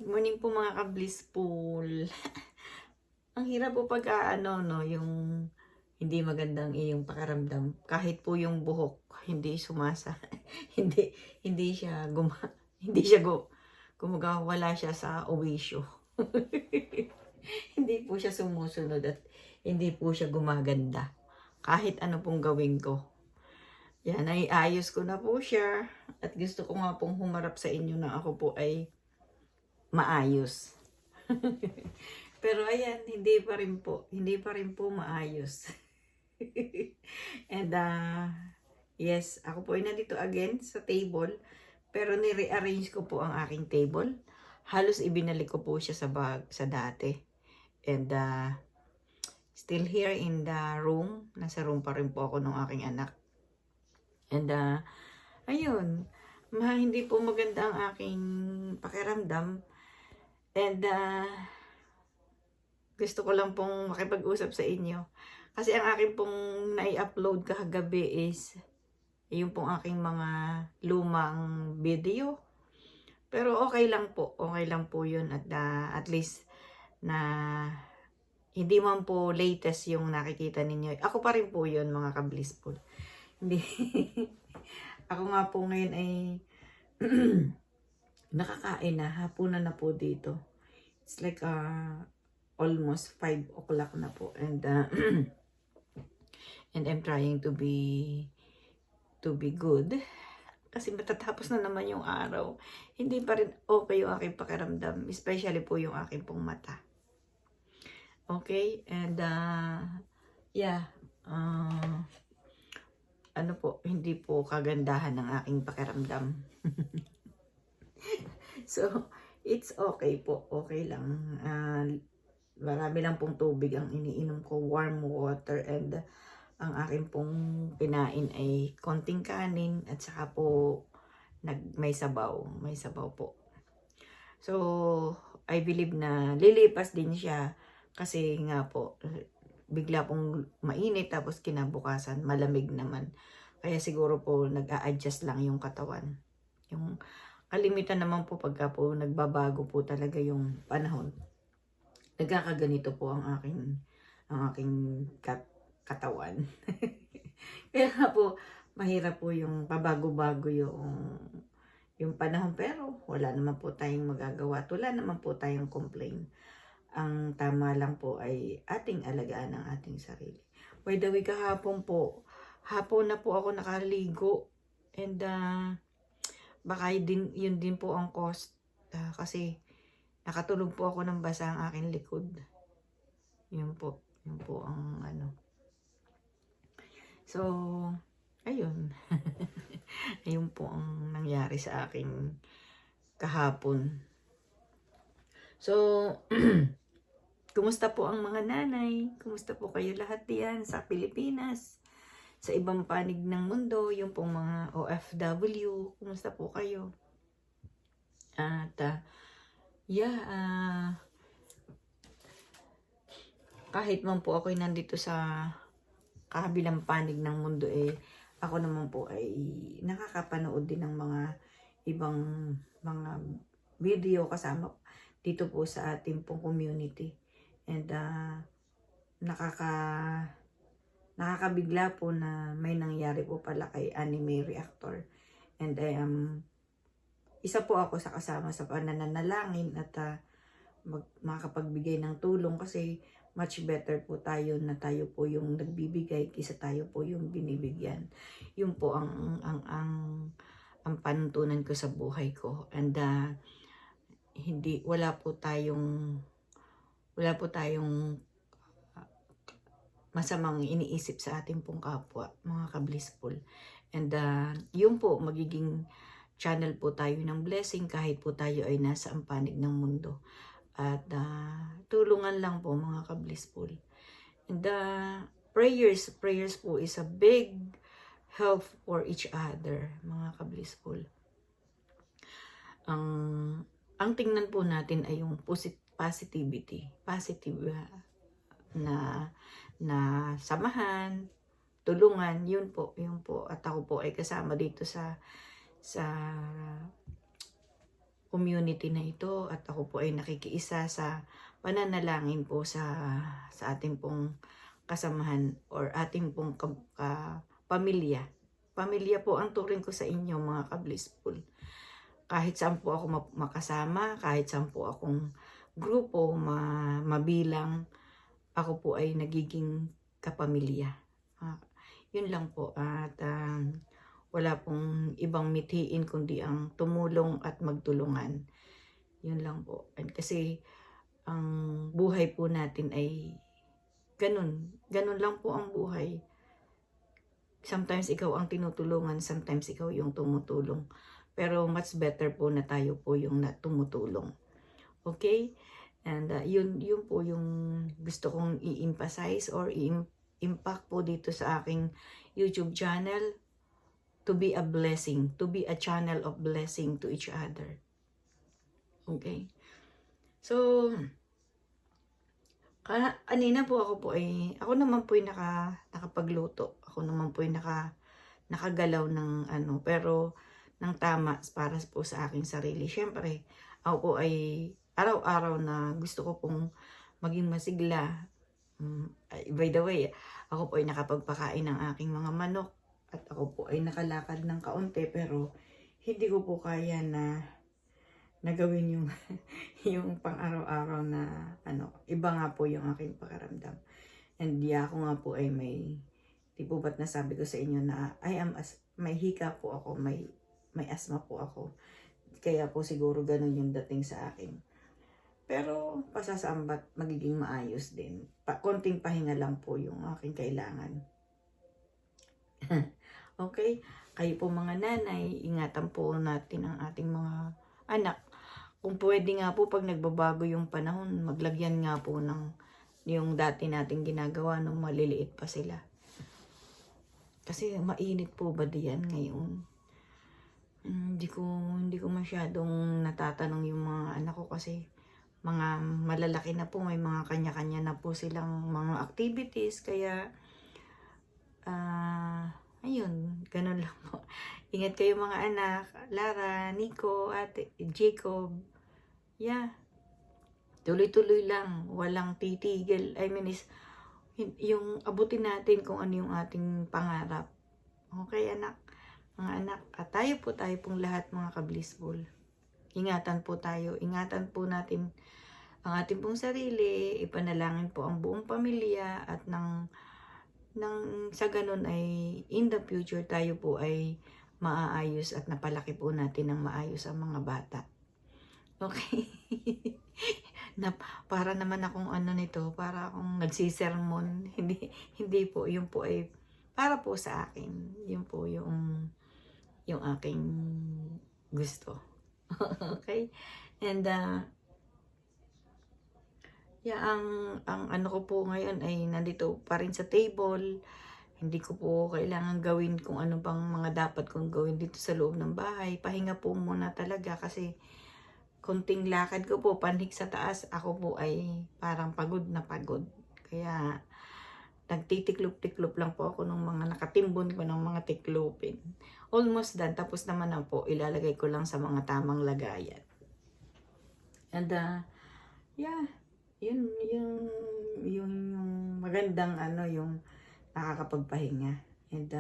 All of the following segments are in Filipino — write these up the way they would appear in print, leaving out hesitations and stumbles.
Good morning po mga ka-blissful. Ang hirap po pag yung hindi magandang iyong pakiramdam. Kahit po yung buhok, hindi sumasa. hindi hindi siya hindi siya wala siya sa owisyo. Hindi po siya sumusunod at hindi po siya gumaganda. Kahit ano pong gawin ko. Yan, ay ayos ko na po siya. At gusto ko nga pong humarap sa inyo na ako po ay maayos. Pero ayan, hindi pa rin po maayos. And yes, ako po ay nandito again sa table, pero ni-rearrange ko po ang aking table. Halos ibinalik ko po siya sa dati. And still here in the room, nasa room pa rin po ako ng aking anak. And ayun, hindi po maganda ang aking pakiramdam. And gusto ko lang pong makipag-usap sa inyo. Kasi ang akin pong nai-upload kagabi is yung pong aking mga lumang video. Pero okay lang po. Okay lang po yun. At least na hindi man po latest yung nakikita ninyo. Ako pa rin po yun mga ka-blissful. Hindi. Ako nga po ngayon ay nakakain na. Hapunan na po dito. It's like almost 5 o'clock na po. And and I'm trying to be good. Kasi matatapos na naman yung araw. Hindi pa rin okay yung aking pakiramdam. Especially po yung aking pong mata. Okay? And yeah. Ano po, hindi po kagandahan ng aking pakiramdam. So, it's okay po. Okay lang. Marami lang pong tubig ang iniinom ko. Warm water. And ang aking pong kinain ay konting kanin. At saka po, may sabaw. May sabaw po. So, I believe na lilipas din siya. Kasi nga po, bigla pong mainit. Tapos kinabukasan, malamig naman. Kaya siguro po, nag-a-adjust lang yung katawan. Yung kalimitan naman po pagka po nagbabago po talaga yung panahon. Nagkakaganito po ang aking katawan. Kaya po mahirap po yung pabago-bago yung panahon, pero wala naman po tayong magagawa. Wala naman po tayong complain. Ang tama lang po ay ating alagaan ang ating sarili. By the way, hapon na po ako nakaligo. And baka yun din po ang cost. Kasi nakatulog po ako ng basa ang aking likod. Yun po ang ano. So, ayun. Ayun po ang nangyari sa akin kahapon. So, kumusta po ang mga nanay? Kumusta po kayo lahat diyan sa Pilipinas? Sa ibang panig ng mundo, yung pong mga OFW, kumusta po kayo? At kahit man po ako'y nandito sa kabilang panig ng mundo, ako naman po ay nakakapanood din ng mga ibang mga video kasama dito po sa ating pong community. And nakakabigla po na may nangyari po pala kay Anime Reactor. And isa po ako sa kasama sa pananalangin at makapagbigay ng tulong, kasi much better po tayo na tayo po yung nagbibigay kaysa tayo po yung binibigyan. Yun po ang panuntunan ko sa buhay ko. And wala po tayong masamang iniisip sa ating pong kapwa, mga ka-blissful. And yun po, magiging channel po tayo ng blessing kahit po tayo ay nasa panig ng mundo. At tulungan lang po, mga ka-blissful. And prayers po is a big help for each other, mga ka-blissful. Ang tingnan po natin ay yung positivity, positive na samahan, tulungan, yun po. At ako po ay kasama dito sa community na ito at ako po ay nakikiisa sa pananalangin po sa ating pong kasamahan or ating pong pamilya. Pamilya po ang turing ko sa inyo mga ka-blissful. Kahit saan po ako makasama, kahit saan po akong grupo mabilang, ako po ay nagiging kapamilya. Yun lang po at wala pong ibang mithiin kundi ang tumulong at magtulungan. Yun lang po. And kasi ang buhay po natin ay ganun. Ganun lang po ang buhay. Sometimes ikaw ang tinutulungan, sometimes ikaw yung tumutulong. Pero much better po na tayo po yung tumutulong. Okay? And yun po yung gusto kong i-emphasize or impact po dito sa aking YouTube channel, to be a blessing, to be a channel of blessing to each other. Okay? So, kanina po ako naman po yung nakapagluto. Ako naman po yung nakagalaw ng pero ng tama para po sa aking sarili. Siyempre, ako po ay araw-araw na gusto ko pong maging masigla. By the way, ako po ay nakapagpakain ng aking mga manok at ako po ay nakalakad ng kaunti pero hindi ko po kaya na gawin yung yung pang-araw-araw na iba nga po yung aking pakiramdam. And ako nga po ay di po ba't nasabi ko sa inyo na may hika po ako, may asthma po ako. Kaya po siguro ganun yung dating sa akin. Pero pasasambat magiging maayos din. Konting pahinga lang po yung aking kailangan. Okay? Kayo po mga nanay, ingatan po natin ang ating mga anak. Kung pwede nga po pag nagbabago yung panahon, maglagyan nga po ng yung dati nating ginagawa nung maliliit pa sila. Kasi mainit po ba diyan ngayon? Hindi ko masyadong natatanong yung mga anak ko kasi mga malalaki na po, may mga kanya-kanya na po silang mga activities, kaya ayun, ganun lang po. Ingat kayo mga anak, Lara, Nico, Ate, Jacob. Yeah. Tuloy-tuloy lang, walang titigil. I mean yung abutin natin kung ano yung ating pangarap. Okay, anak, mga anak. At tayo pong lahat mga ka-blissful. Ingatan po tayo, ingatan po natin ang ating pong sarili, ipanalangin po ang buong pamilya at sa ganun ay in the future tayo po ay maaayos at napalaki po natin ng maayos ang mga bata. Okay? Para naman akong nito, para akong nagsisermon. Hindi po, yun po ay para po sa akin. Yun po yung aking gusto. Okay? And ang ko po ngayon ay nandito pa rin sa table. Hindi ko po kailangan gawin kung ano bang mga dapat kong gawin dito sa loob ng bahay. Pahinga po muna talaga kasi konting lakad ko po, panhik sa taas, ako po ay parang pagod na pagod. Kaya nagtitiklop-tiklop lang po ako ng mga nakatimbon ko ng mga tiklopin. Almost done. Tapos naman na po, ilalagay ko lang sa mga tamang lagayan. And yung magandang yung nakakapagpahinga. And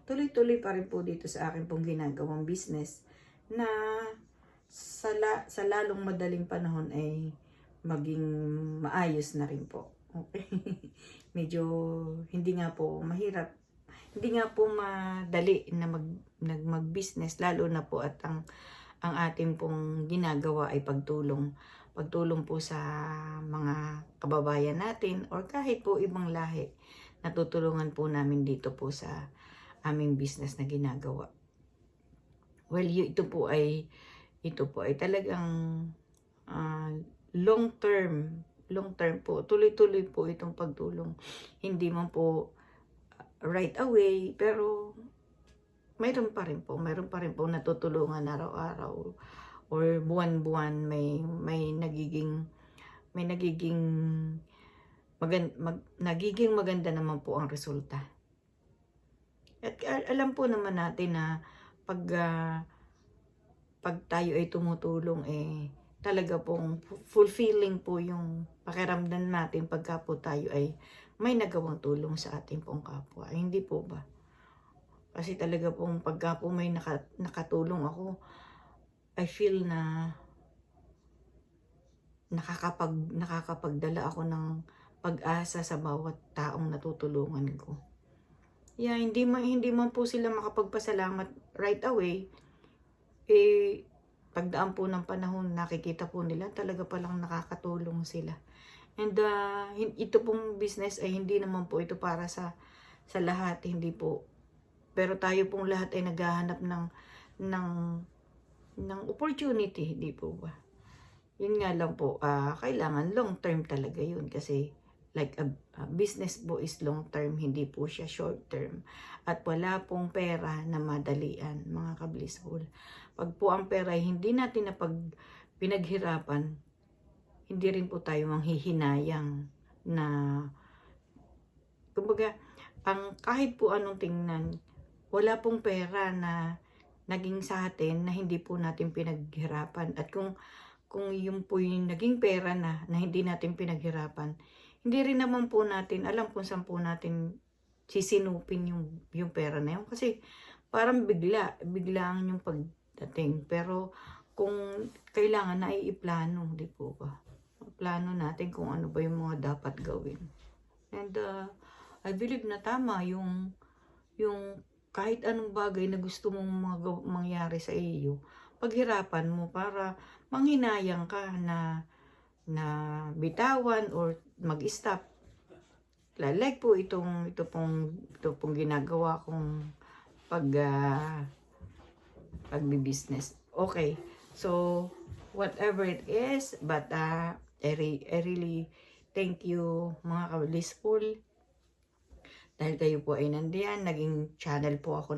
tuloy-tuloy pa rin po dito sa akin pong ginagawang business na sa lalong madaling panahon ay maging maayos na rin po. Okay? Medyo hindi nga po mahirap. Hindi nga po madali na mag-business, lalo na po at ang ating pong ginagawa ay pagtulong po sa mga kababayan natin or kahit po ibang lahi. Natutulungan po namin dito po sa aming business na ginagawa. Well, ito po ay talagang long term po. Tuloy-tuloy po itong pagtulong. Hindi man po right away, pero mayroon pa rin po natutulungan araw-araw or buwan-buwan may nagiging maganda naman po ang resulta. At alam po naman natin na pag pag tayo ay tumutulong, talaga pong fulfilling po yung pakiramdam natin pagka po tayo ay may nagawang tulong sa ating pong kapwa. Hindi po ba? Kasi talaga pong pagka po may nakatulong ako, I feel na nakakapagdala ako ng pag-asa sa bawat taong natutulungan ko. Yeah, hindi man po sila makapagpasalamat right away. Pagdaan po ng panahon, nakikita po nila talaga palang nakakatulong sila. And ito pong business ay hindi naman po ito para sa lahat, hindi po. Pero tayo pong lahat ay naghahanap ng opportunity, hindi po ba? Yun nga lang po, kailangan long term talaga yun kasi like a business po is long term, hindi po siya short term. At wala pong pera na madalian, mga ka-blissful. Pag po ang pera ay hindi natin pinaghirapan, hindi rin po tayo manghihinayang na, kumbaga, kahit po anong tingnan, wala pong pera na naging sa atin na hindi po natin pinaghirapan. At kung yung po yung naging pera na hindi natin pinaghirapan, hindi rin naman po natin alam kung saan po natin sisinupin yung pera na yun. Kasi parang biglaan yung pagdating. Pero kung kailangan na iplano, di po ba? Plano natin kung ano ba yung mga dapat gawin. And I believe na tama yung kahit anong bagay na gusto mong mangyari sa iyo, paghirapan mo para manghinayang ka na bitawan or mag-stop. Like po ito pong ginagawa kong pagbi-business. Okay. So whatever it is, but I really thank you, mga ka-blissful, dahil kayo po ay nandiyan. Naging channel po ako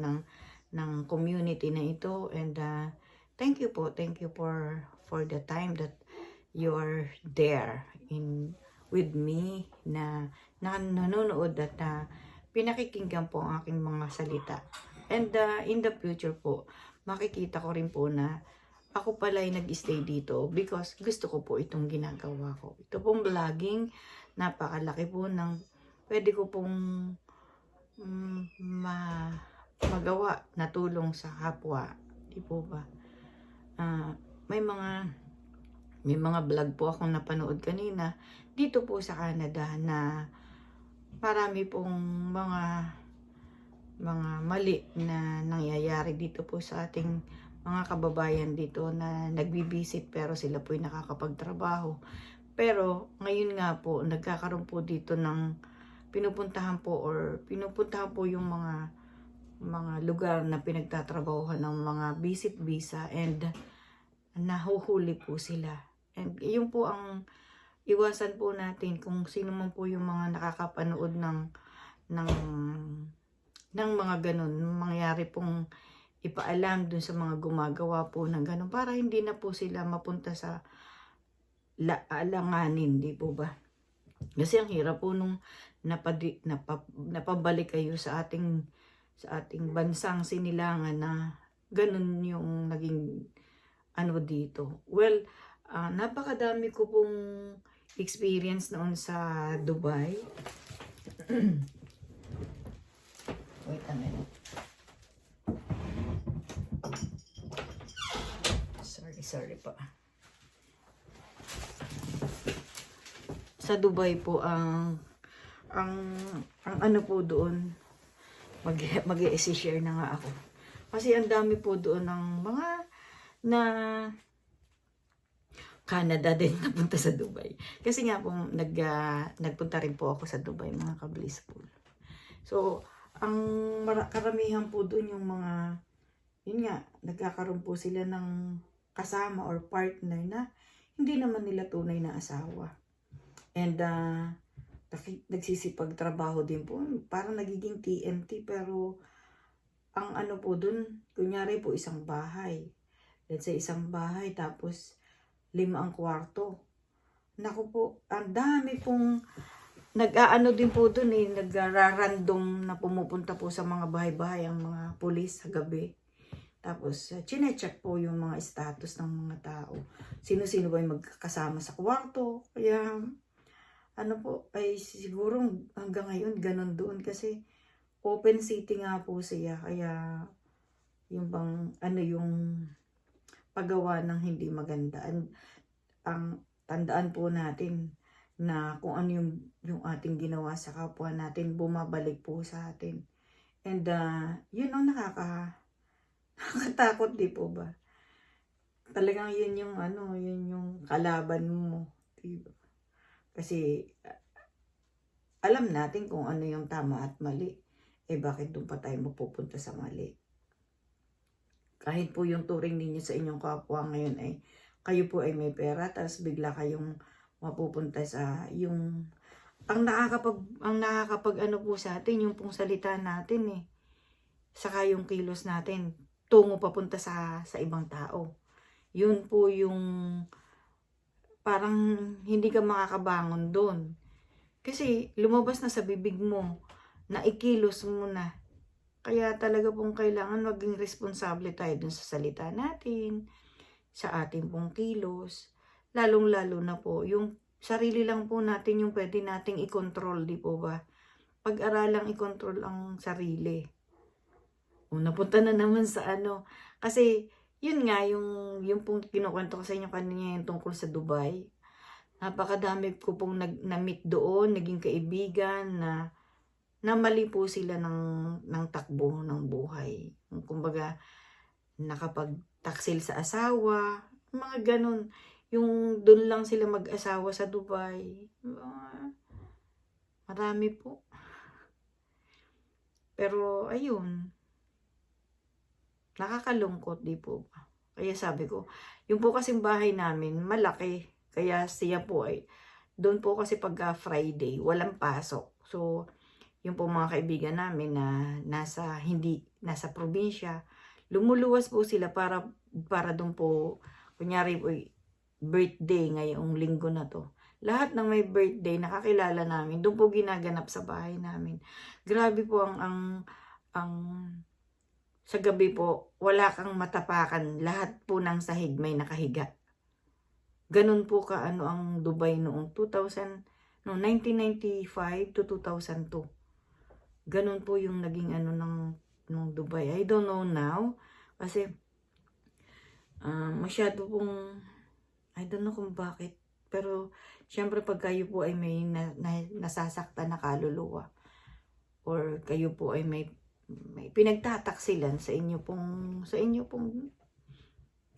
ng community na ito, and thank you for the time that you are there with me na nanonood at pinakikinggan po ang aking mga salita. And in the future po, makikita ko rin po na ako pala ay nag-stay dito because gusto ko po itong ginagawa ko. Ito pong vlogging, napakalaki po ng pwede ko pong magawa na tulong sa kapwa. Di po ba? May mga vlog po akong napanood kanina dito po sa Canada na marami pong mga mali na nangyayari dito po sa ating mga kababayan dito na nagbibisit pero sila po ay nakakapagtrabaho. Pero ngayon nga po nagkakaroon po dito ng pinupuntahan po yung mga lugar na pinagtatrabahuhan ng mga visit visa, and nahuhuli po sila. And yun po ang iwasan po natin kung sino man po yung mga nakakapanood ng mga ganun, mangyari pong ipaalam dun sa mga gumagawa po ng ganun para hindi na po sila mapunta sa alanganin, di po ba? Kasi ang hirap po nung napabalik kayo sa ating bansang sinilangan na ganun yung naging dito. Well, napakadami ko pong experience noon sa Dubai. Wait a minute. Sorry pa. Sa Dubai po ang ano po doon, mag-i-share na nga ako. Kasi ang dami po doon ng mga na Canada din napunta sa Dubai. Kasi nga po nagpunta rin po ako sa Dubai, mga ka-blissful. So, ang karamihan po doon yung mga, yun nga, nagkakaroon po sila ng kasama or partner na hindi naman nila tunay na asawa. And nagsisipag trabaho din po. Parang nagiging TNT, pero ang ano po doon, kunyari po isang bahay. Let's say isang bahay tapos 5 ang kwarto. Naku po, ang dami pong nag-aano din po doon nagra-random na pumupunta po sa mga bahay-bahay ang mga pulis sa gabi. Tapos, chinecheck po yung mga status ng mga tao. Sino-sino ba yung magkakasama sa kwarto. Kaya, ano po, ay siguro hanggang ngayon ganun doon kasi open city nga po siya. Kaya, yung bang, ano yung paggawa ng hindi maganda. Ang tandaan po natin na kung ano yung ating ginawa sa kapwa natin, bumabalik po sa atin. And yun ang nakakatakot, di po ba? Talagang yun yung ano, yun yung kalaban mo. Diba? Kasi alam natin kung ano yung tama at mali. Bakit doon pa tayo mapupunta sa mali? Kahit po yung turing ninyo sa inyong kapwa ngayon ay kayo po ay may pera, tapos bigla kayong mapupunta sa yung ang nakakapag ano po sa atin yung pong salita natin saka yung kilos natin tungo papunta sa ibang tao. Yun po yung parang hindi ka makakabangon doon. Kasi lumabas na sa bibig mo na ikilos mo na. Kaya talaga pong kailangan maging responsable tayo dun sa salita natin, sa ating pong kilos. Lalong-lalo na po, yung sarili lang po natin yung pwede nating i-control, di po ba? Pag-aralang i-control ang sarili. Napunta na naman sa ano. Kasi, yun nga, yung pong kinukwento ko sa inyo kanina yung tungkol sa Dubai. Napakadami ko pong na-meet doon, naging kaibigan na mali po sila ng takbo ng buhay. Kumbaga, nakapagtaksil sa asawa, mga ganun. Yung doon lang sila mag-asawa sa Dubai. Marami po. Pero, ayun. Nakakalungkot, di po ba? Kaya sabi ko, yung po kasing bahay namin, malaki. Kaya siya po ay, doon po kasi pagka Friday, walang pasok. So, yung po mga kaibigan namin na nasa probinsya, lumuluwas po sila para doon po, kunyari po, birthday ngayong linggo na to. Lahat ng may birthday, nakakilala namin, doon po ginaganap sa bahay namin. Grabe po ang sa gabi po, wala kang matapakan, lahat po ng sahig may nakahiga. Ganun po kaano ang Dubai noong 1995 to 2002. Ganun po yung naging ano ng Dubai. I don't know now. Kasi, masyado pong, I don't know kung bakit. Pero, syempre pag kayo po ay may nasasaktan na kaluluwa, or kayo po ay may pinagtataksilan sa inyo pong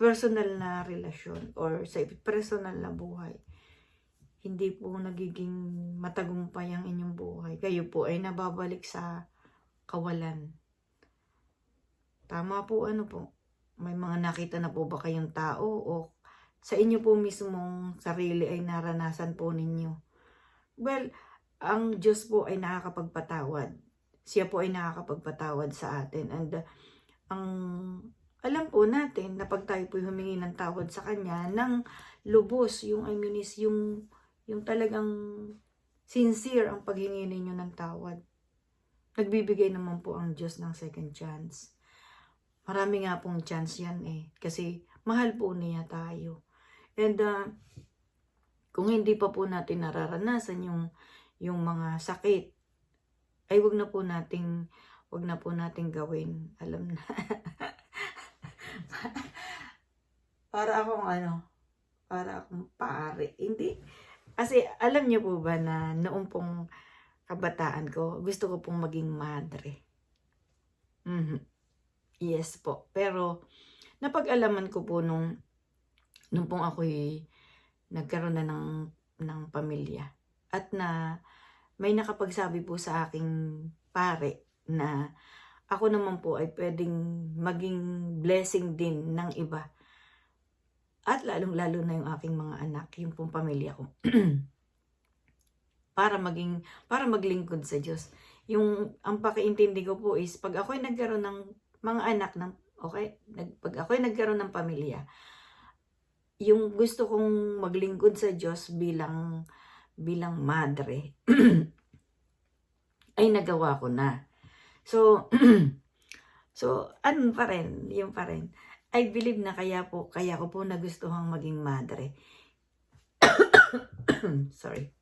personal na relasyon, or sa personal na buhay, hindi po nagiging matagumpay ang inyong buhay. Kayo po ay nababalik sa kawalan. Tama po, ano po? May mga nakita na po ba kayong tao o sa inyo po mismong sarili ay naranasan po ninyo? Well, ang Diyos po ay nakakapagpatawad. Siya po ay nakakapagpatawad sa atin. And alam po natin na pag tayo po humingi ng tawad sa Kanya ng lubos, yung talagang sincere ang paghingi ninyo ng tawad, nagbibigay naman po ang Diyos ng second chance. Marami nga pong chance yan kasi mahal po niya tayo. And kung hindi pa po natin nararanasan yung mga sakit, ay wag na po nating gawin. Alam na. Para akong pare. Hindi. Kasi alam niyo po ba na noong pong kabataan ko, gusto ko pong maging madre. Yes po. Pero napag-alaman ko po nung pong ako'y nagkaroon na ng pamilya. At na may nakapagsabi po sa aking pare na ako naman po ay pwedeng maging blessing din ng iba. At lalong-lalo na yung aking mga anak, yung pong pamilya ko. para maglingkod sa Diyos. Ang pakiintindi ko po is, pag ako'y nagkaroon ng mga anak, pag ako'y nagkaroon ng pamilya, yung gusto kong maglingkod sa Diyos bilang madre, ay nagawa ko na. So, So, ano pa rin, yung pa rin. I believe na kaya ko po nagustuhang maging madre. Sorry.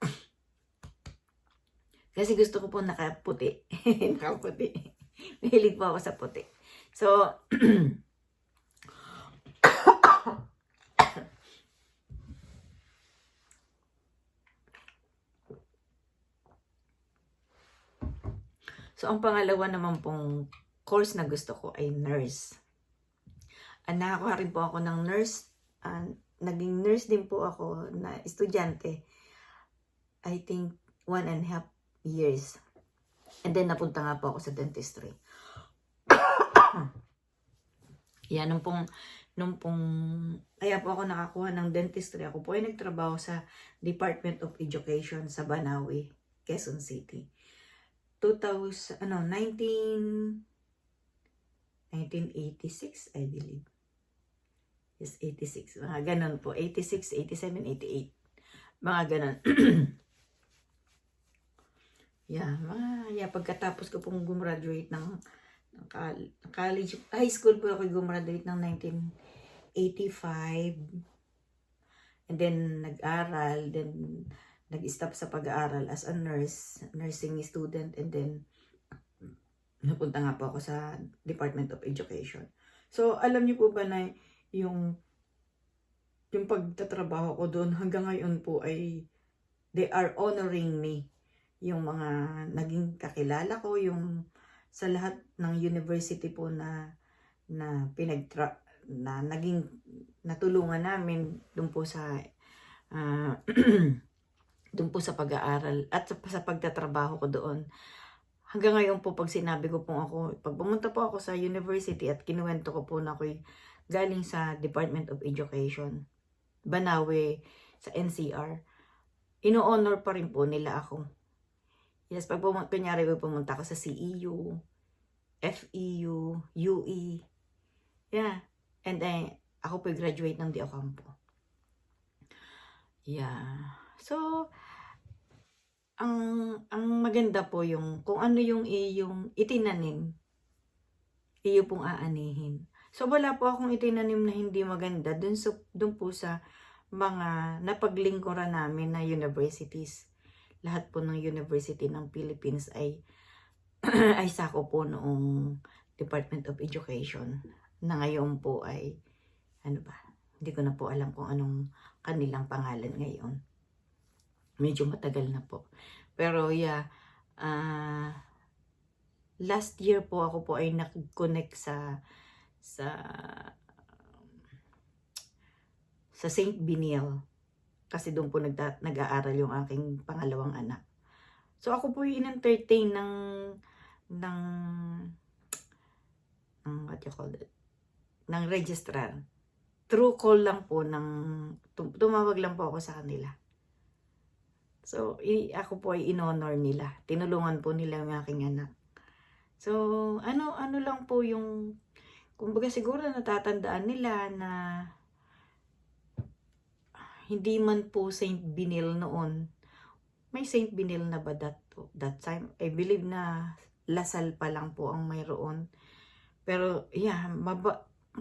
Kasi gusto ko po nakaputi. Nakaputi. Mahilig po ako sa puti. So, ang pangalawa naman pong course na gusto ko ay nurse. Nakakuha rin po ako ng nurse. Naging nurse din po ako na estudyante. I think 1.5 years. And then napunta nga po ako sa dentistry. Yan, kaya po ako nakakuha ng dentistry. Ako po ay nagtrabaho sa Department of Education sa Banawi, Quezon City. 1986, I believe. Yes, 86. Mga ganon po. 86, 87, 88. Mga ganon. Pagkatapos ko pong gumraduate ng college, high school po ako gumraduate ng 1985. And then nag-aral, then nag-stop sa pag-aaral as a nursing student, and then napunta nga po ako sa Department of Education. So, alam niyo po ba na yung pagtatrabaho ko doon hanggang ngayon po ay they are honoring me. Yung mga naging kakilala ko, yung sa lahat ng university po na naging natulungan namin doon po sa doon po sa pag-aaral at sa pagtatrabaho ko doon. Hanggang ngayon po pag sinabi ko po pag pumunta po ako sa university at kinuwento ko po na ako'y galing sa Department of Education, Banawe, sa NCR, ino-honor pa rin po nila ako. Yes, pag kunyari pumunta ako sa CEU, FEU, UE, yeah, and ako po graduate ng De Ocampo. Yeah. So, ang maganda po yung kung ano yung iyong itinanim, iyo pong aanihin. So, wala po akong itinanim na hindi maganda dun po sa mga napaglingkuran namin na universities. Lahat po ng university ng Philippines ay ay sako po noong Department of Education, na ngayon po ay hindi ko na po alam kung anong kanilang pangalan ngayon. Medyo matagal na po. Pero last year po ako po ay nag-connect sa St. Biniel. Kasi doon po nag-aaral yung aking pangalawang anak. So ako po yung in-entertain ng what you call it? Ng registrar. True call lang po tumawag lang po ako sa kanila. So, ako po ay in-honor nila. Tinulungan po nila yung aking anak. So, ano lang po yung, kumbaga siguro natatandaan nila na hindi man po St. Binil noon. May St. Binil na ba that time? I believe na Lasal pa lang po ang mayroon. Pero,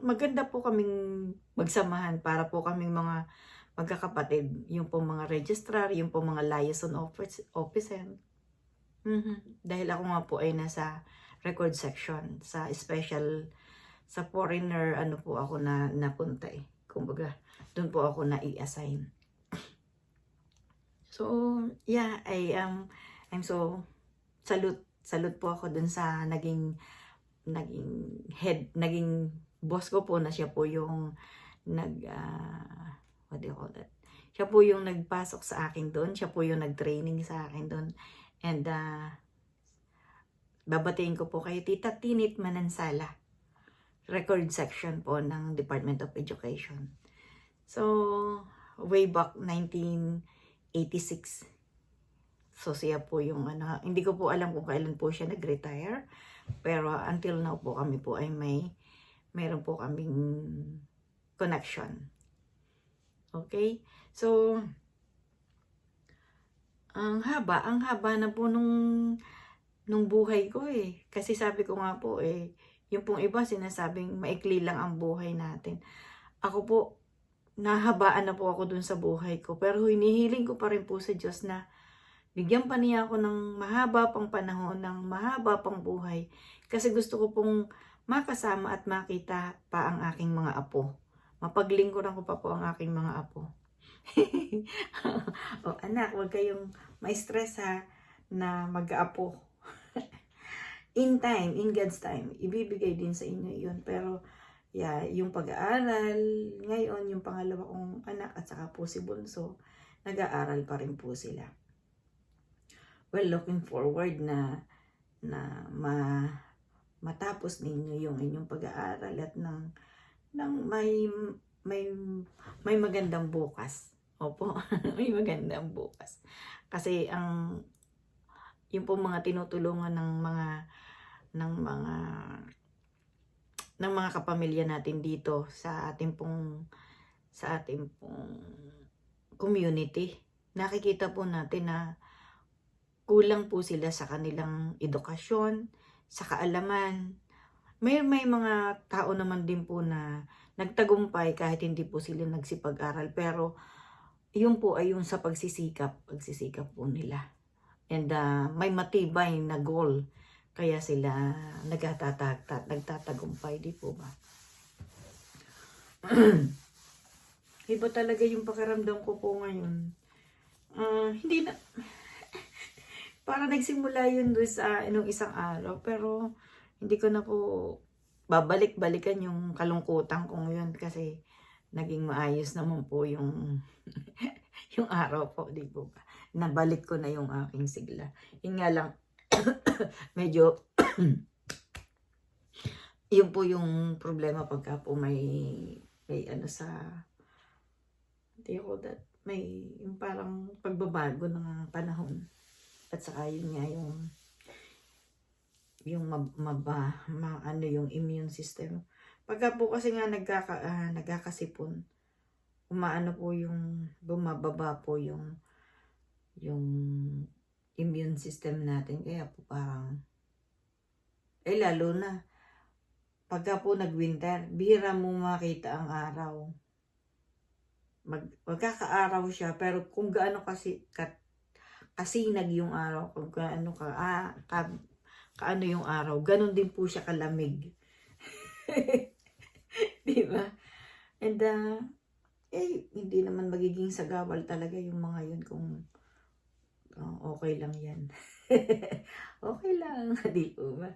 maganda po kaming magsamahan para po kaming mga magkakapatid. Yung po mga registrar, yung po mga liaison officer. Dahil ako nga po ay nasa record section, sa foreigner, po ako napunta eh. Kumbaga, doon po ako na-i-assign. So, I'm so salute po ako dun sa naging boss ko po, na siya po yung what do you call that? Siya po yung nagpasok sa akin doon, siya po yung nag-training sa akin doon. And babatiin ko po kay Tita Tinit Manansala, record section po ng Department of Education. So, way back 1986. So, siya po yung hindi ko po alam kung kailan po siya nag-retire. Pero until now po kami po ay meron po kaming connection. Okay? So, ang haba na po nung buhay ko eh. Kasi sabi ko nga po eh, Yung pong iba sinasabing maikli lang ang buhay natin. Ako po, nahabaan na po ako dun sa buhay ko. Pero hinihiling ko pa rin po sa Diyos na bigyan pa niya ako ng mahaba pang panahon, ng mahaba pang buhay. Kasi gusto ko pong makasama at makita pa ang aking mga apo. Mapaglingkuran ko pa po ang aking mga apo. O anak, huwag kayong ma-stress ha na mag-apo. In time, in God's time, ibibigay din sa inyo yun. Pero yeah, yung pag-aaral, ngayon yung pangalawa kong anak at saka po si Bunso, nag-aaral pa rin po sila. Well, looking forward na matapos ninyo yung inyong pag-aaral at ng may magandang bukas. Opo, may magandang bukas. Kasi yung pong mga tinutulungan ng mga kapamilya natin dito sa ating pong community. Nakikita po natin na kulang po sila sa kanilang edukasyon, sa kaalaman. May mga tao naman din po na nagtagumpay kahit hindi po sila nagsipag-aral, pero yun po ay yung sa pagsisikap po nila. And may matibay na goal, kaya sila nagtatagumpay, di po ba? Iba talaga yung pakiramdam ko po ngayon. Hindi na, para nagsimula yun doon sa isang araw, pero hindi ko na po babalik-balikan yung kalungkutan kong yun kasi naging maayos naman po yung yung araw po, di po ba? Nabalik ko na yung aking sigla. Yun nga lang, medyo yun po yung problema pagka po may yung parang pagbabago ng panahon. At saka yun nga yung yung immune system. Pagka po kasi nga nagkakasipon, umaano po bumababa po yung immune system natin. Kaya po parang, lalo na, pagka po nag-winter, bihira mo makita ang araw. Magkakaaraw siya, pero kung gaano kasinag yung araw, kung gaano kaano yung araw, ganun din po siya kalamig. Diba? And hindi naman magiging sagabal talaga yung mga yun kung okay lang yan. Okay lang, di po ba?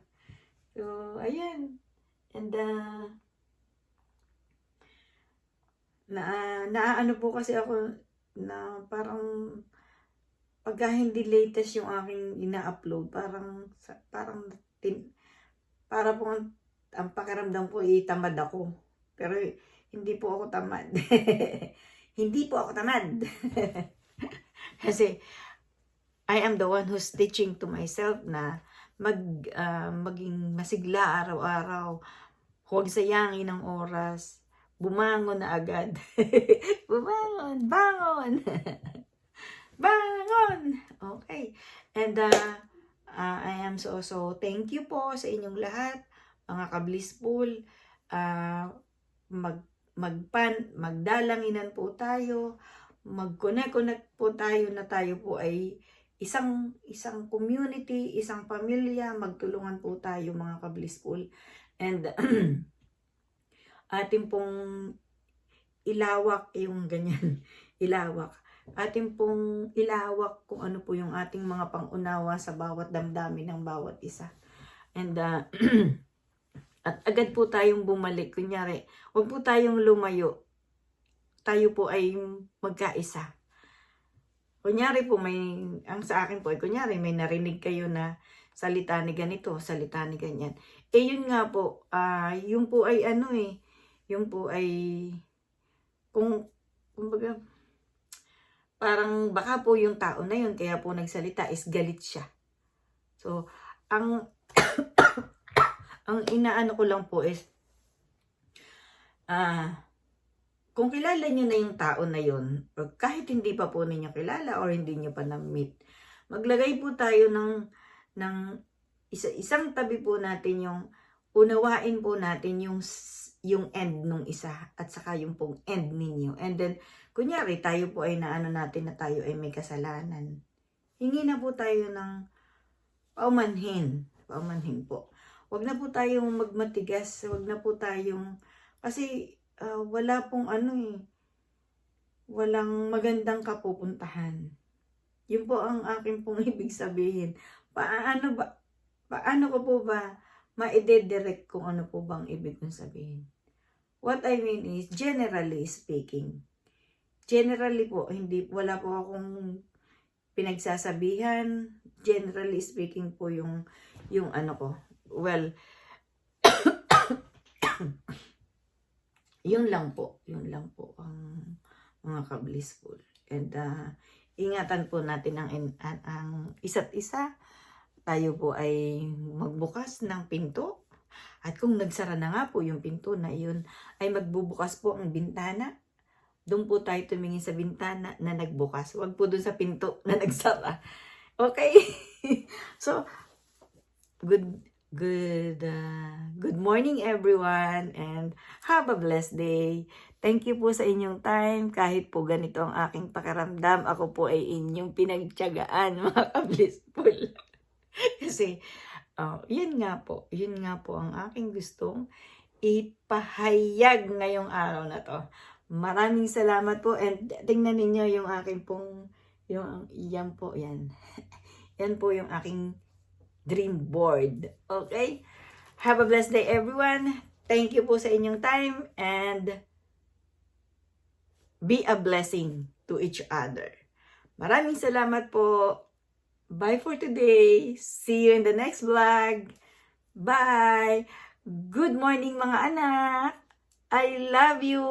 So, ayan. And naano po kasi ako na parang pagka hindi latest yung aking ina-upload, para po ang pakiramdam ko tamad ako. Pero hindi po ako tamad. Hindi po ako tamad. Kasi I am the one who's teaching to myself na maging masigla araw-araw. Huwag sayangin ang oras. Bumangon na agad. Bumangon, bangon. Bangon! Okay. And I am so thank you po sa inyong lahat, mga ka-blissful. Magdalanginan po tayo, mag-connect po tayo na tayo po ay isang community, isang pamilya, magtulungan po tayo mga ka-blissful. And ating pong ilawak yung ganyan, ating pong ilawak kung ano po yung ating mga pangunawa sa bawat damdamin ng bawat isa. And at agad po tayong bumalik. Kunyari, huwag po tayong lumayo. Tayo po ay magkaisa. Kunyari po, ang sa akin po ay kunyari, may narinig kayo na salita ni ganito, salita ni ganyan. Yun nga po, yung po ay yung po ay, kumbaga, parang baka po yung tao na yun, kaya po nagsalita is galit siya. So, ang inaano ko lang po is, kung kilala nyo na yung tao na yun, or kahit hindi pa po ninyo kilala or hindi nyo pa na-meet, maglagay po tayo ng isang tabi po natin yung unawain po natin yung end nung isa at saka yung pong end ninyo. And then, kunyari, tayo po ay naano natin na tayo ay may kasalanan. Hingi na po tayo ng paumanhin. Paumanhin po. Huwag na po tayong magmatigas. Huwag na po tayong, kasi wala pong walang magandang kapupuntahan. Yun po ang aking pong ibig sabihin. Paano ko po ba ma-direct kung ano po bang ibig kong sabihin? What I mean is, generally speaking, generally po, wala po akong pinagsasabihan. Generally speaking po yung ano ko. Well, yun lang po ang mga ka-blissful. And ingatan po natin ang isa't isa. Tayo po ay magbukas ng pinto. At kung nagsara na nga po yung pinto na yun, ay magbubukas po ang bintana. Doon po tayo tumingin sa bintana na nagbukas. Huwag po doon sa pinto na nagsara. Okay? So, good morning everyone and have a blessed day. Thank you po sa inyong time. Kahit po ganito ang aking pakiramdam, ako po ay inyong pinagtiyagaan, mga ka-blissful. Kasi, yun nga po ang aking gustong ipahayag ngayong araw na to. Maraming salamat po and tingnan ninyo yung aking pong, yan po. Yan po yung aking dream board. Okay? Have a blessed day everyone. Thank you po sa inyong time and be a blessing to each other. Maraming salamat po. Bye for today. See you in the next vlog. Bye. Good morning mga anak. I love you.